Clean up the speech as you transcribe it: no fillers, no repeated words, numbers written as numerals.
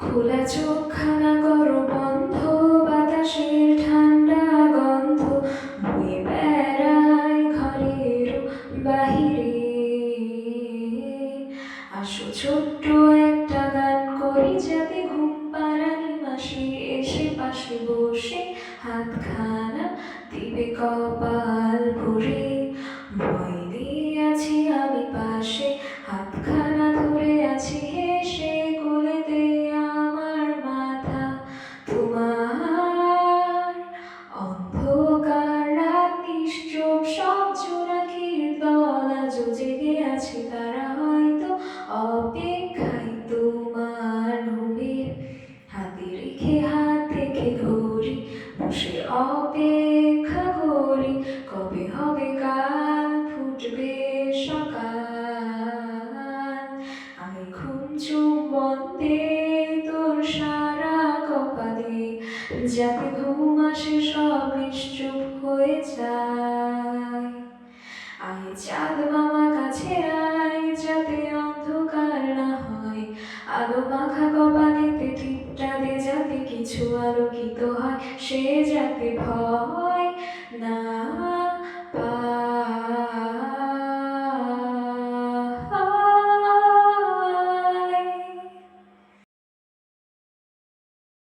খোলা চোখখানা করো বন্ধ, বাতাসের ঠান্ডা গন্ধ বয়ে বেড়ায় ঘরের বাহিরে। আসো ছোট্ট একটা গান করি, যাতে ঘুম পাড়ানি মাসি এসে পাশে বসে হাতখানা দিবে কপাল ভরে। ভয় দিয়ে আছি আমি পাশে, হাতখানা ধরে আছি হেসে, কোলেতে আমার মাথা তোমার। অন্ধকার রাত নিশ্চুপ, সব জোনাকির দল আজও জেগে আছে, তারা হয়তো অপেক্ষায় তোমার ঘুমের। হাতে রেখে হাত থেকে ঘড়ি বসে অপেক্ষা করি, কবে হবে কাল, ফুটবে সকাল। আগে ঘুম চুম্বন দে তোর সারা কপালে, যাতে ঘুম আসে সব নিশ্চুপ হয়ে যায়। আয় চাঁদ মামা কাছে আয়, যাতে অন্ধকার না হয়, আলো মাখা কপালেতে টিপটা দে, যাতে কিছু আলোকিত হয়, সে যাতে ভয় না